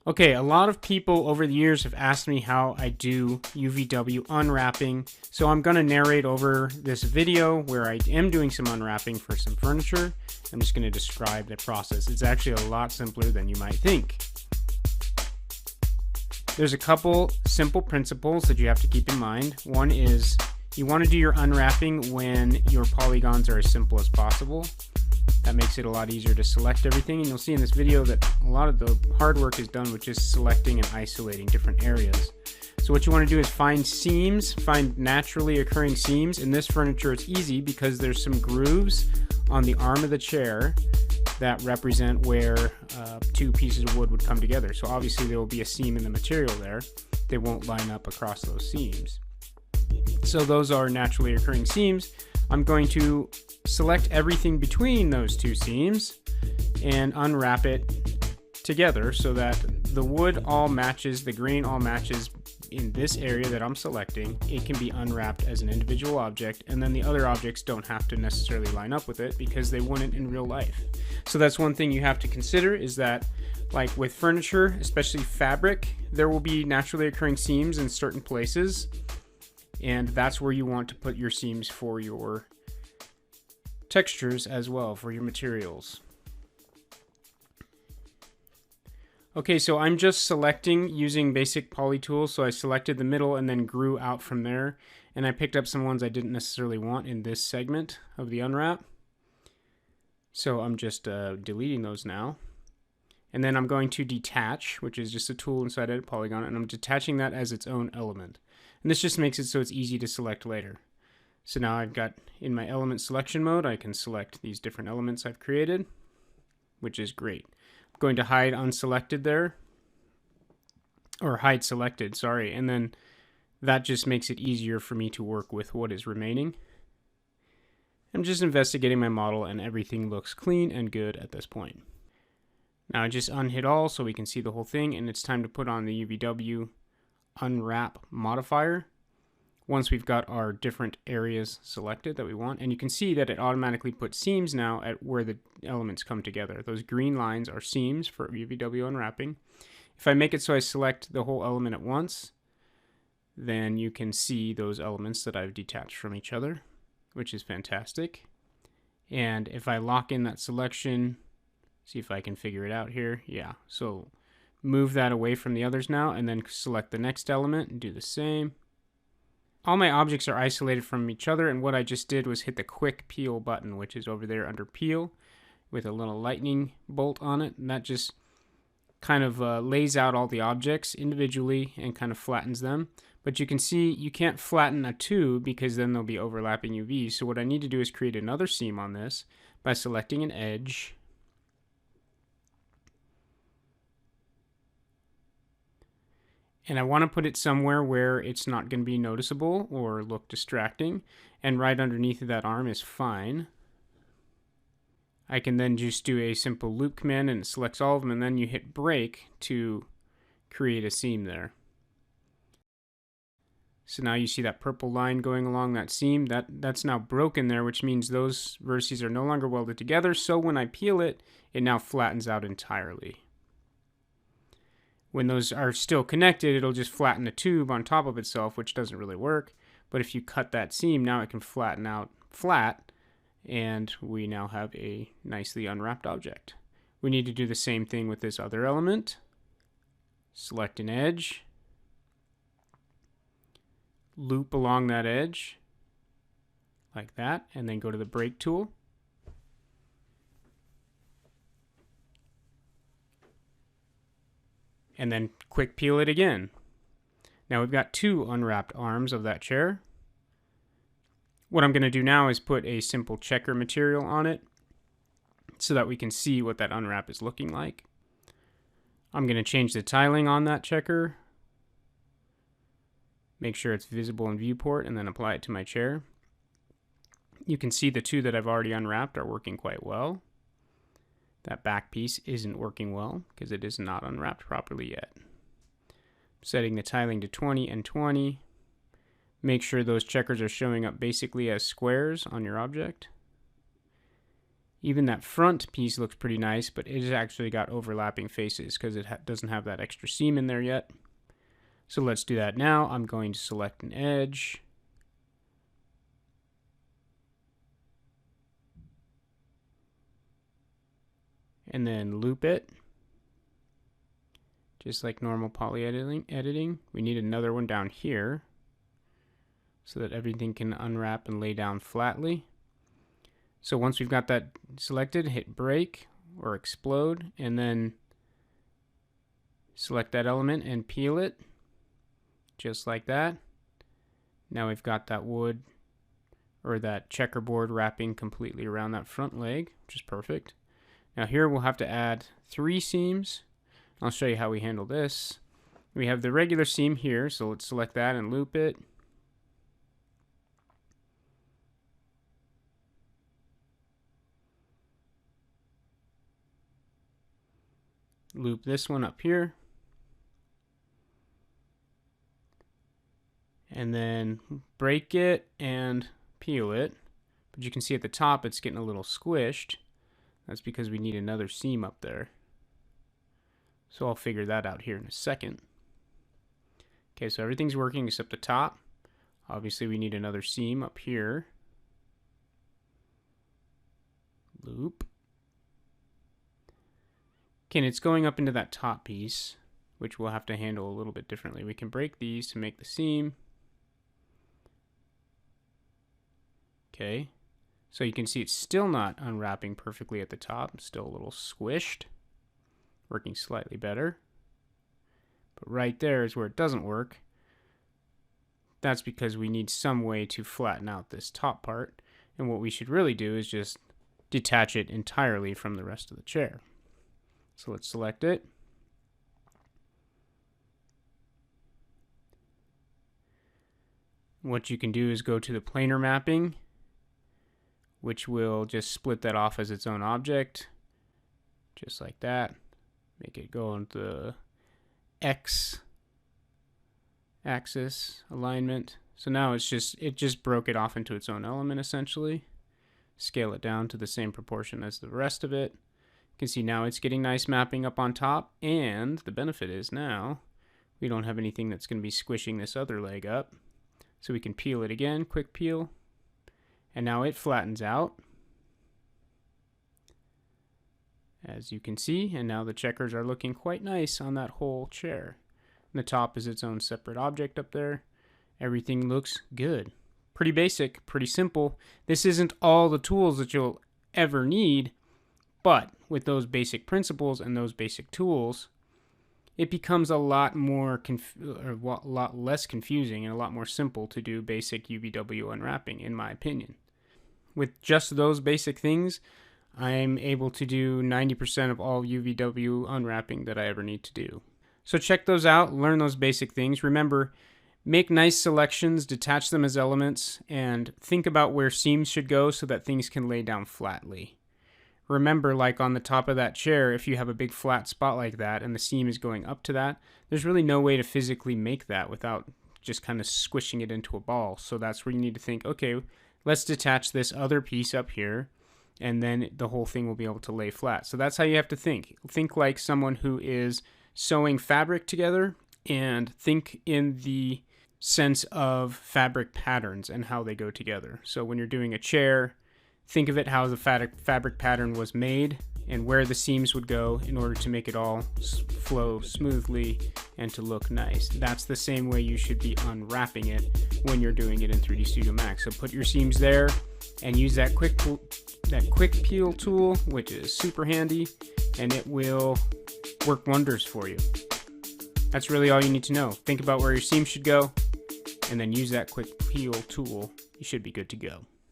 Okay, a lot of people over the years have asked me how I do UVW unwrapping, so I'm going to narrate over this video where I am doing some unwrapping for some furniture. I'm just going to describe the process. It's actually a lot simpler than you might think. There's a couple simple principles that you have to keep in mind. One is you want to do your unwrapping when your polygons are as simple as possible. That makes it a lot easier to select everything, and you'll see in this video that a lot of the hard work is done with just selecting and isolating different areas. So what you want to do is find seams, find naturally occurring seams. In this furniture it's easy because there's some grooves on the arm of the chair that represent where two pieces of wood would come together. So obviously there will be a seam in the material there. They won't line up across those seams. So those are naturally occurring seams. I'm going to select everything between those two seams and unwrap it together so that the wood all matches, the grain all matches in this area that I'm selecting. It can be unwrapped as an individual object, and then the other objects don't have to necessarily line up with it because they wouldn't in real life. So that's one thing you have to consider, is that like with furniture, especially fabric, there will be naturally occurring seams in certain places, and that's where you want to put your seams for your textures as well, for your materials. Okay, so I'm just selecting using basic poly tools. So I selected the middle and then grew out from there, and I picked up some ones I didn't necessarily want in this segment of the unwrap. So I'm just deleting those now. And then I'm going to detach, which is just a tool inside Edit Polygon, and I'm detaching that as its own element. And this just makes it so it's easy to select later. So now I've got, in my element selection mode, I can select these different elements I've created, which is great. I'm going to hide unselected there, or hide selected, sorry, and then that just makes it easier for me to work with what is remaining. I'm just investigating my model and everything looks clean and good at this point. Now I just unhit all so we can see the whole thing, and it's time to put on the UVW unwrap modifier once we've got our different areas selected that we want. And you can see that it automatically puts seams now at where the elements come together. Those green lines are seams for UVW unwrapping. If I make it so I select the whole element at once, then you can see those elements that I've detached from each other, which is fantastic. And if I lock in that selection, see if I can figure it out here. Yeah, so move that away from the others now, and then select the next element and do the same. All my objects are isolated from each other, and what I just did was hit the quick peel button, which is over there under peel with a little lightning bolt on it, and that just kind of lays out all the objects individually and kind of flattens them. But you can see you can't flatten a tube because then there'll be overlapping UVs. So what I need to do is create another seam on this by selecting an edge. And I want to put it somewhere where it's not going to be noticeable or look distracting. And right underneath of that arm is fine. I can then just do a simple loop command and it selects all of them, and then you hit break to create a seam there. So now you see that purple line going along that seam. That's now broken there, which means those vertices are no longer welded together. So when I peel it, it now flattens out entirely. When those are still connected, it'll just flatten the tube on top of itself, which doesn't really work. But if you cut that seam, now it can flatten out flat, and we now have a nicely unwrapped object. We need to do the same thing with this other element. Select an edge, loop along that edge, like that, and then go to the break tool. And then quick peel it again. Now we've got two unwrapped arms of that chair. What I'm going to do now is put a simple checker material on it so that we can see what that unwrap is looking like. I'm going to change the tiling on that checker, make sure it's visible in viewport, and then apply it to my chair. You can see the two that I've already unwrapped are working quite well. That back piece isn't working well because it is not unwrapped properly yet. Setting the tiling to 20 and 20. Make sure those checkers are showing up basically as squares on your object. Even that front piece looks pretty nice, but it has actually got overlapping faces because it doesn't have that extra seam in there yet. So let's do that now. I'm going to select an edge. And then loop it. Just like normal poly editing. We need another one down here so that everything can unwrap and lay down flatly. So once we've got that selected, hit break or explode, and then select that element and peel it, just like that. Now we've got that wood or that checkerboard wrapping completely around that front leg, which is perfect. Now here we'll have to add 3 seams. I'll show you how we handle this. We have the regular seam here, so let's select that and loop it. Loop this one up here. And then break it and peel it. But you can see at the top it's getting a little squished. That's because we need another seam up there. So I'll figure that out here in a second. Okay, so everything's working except the top. Obviously we need another seam up here. Loop. Okay, and it's going up into that top piece, which we'll have to handle a little bit differently. We can break these to make the seam. Okay, so you can see it's still not unwrapping perfectly at the top. It's still a little squished. Working slightly better. But right there is where it doesn't work. That's because we need some way to flatten out this top part. And what we should really do is just detach it entirely from the rest of the chair. So let's select it. What you can do is go to the planar mapping, which will just split that off as its own object, just like that. Make it go on the X axis alignment. So now it just broke it off into its own element essentially. Scale it down to the same proportion as the rest of it. You can see now it's getting nice mapping up on top, and the benefit is now we don't have anything that's going to be squishing this other leg up. So we can peel it again, quick peel, and now it flattens out, as you can see, and now the checkers are looking quite nice on that whole chair. And the top is its own separate object up there. Everything looks good. Pretty basic, pretty simple. This isn't all the tools that you'll ever need, but with those basic principles and those basic tools, it becomes a lot more a lot less confusing and a lot more simple to do basic UVW unwrapping, in my opinion. With just those basic things, I'm able to do 90% of all UVW unwrapping that I ever need to do. So check those out, learn those basic things. Remember, make nice selections, detach them as elements, and think about where seams should go so that things can lay down flatly. Remember, like on the top of that chair, if you have a big flat spot like that and the seam is going up to that, there's really no way to physically make that without just kind of squishing it into a ball. So that's where you need to think, okay, let's detach this other piece up here, and then the whole thing will be able to lay flat. So that's how you have to think. Think like someone who is sewing fabric together, and think in the sense of fabric patterns and how they go together. So when you're doing a chair, think of it how the fabric pattern was made and where the seams would go in order to make it all flow smoothly and to look nice. That's the same way you should be unwrapping it when you're doing it in 3D Studio Max. So put your seams there and use that quick peel tool, which is super handy, and it will work wonders for you. That's really all you need to know. Think about where your seams should go and then use that quick peel tool. You should be good to go.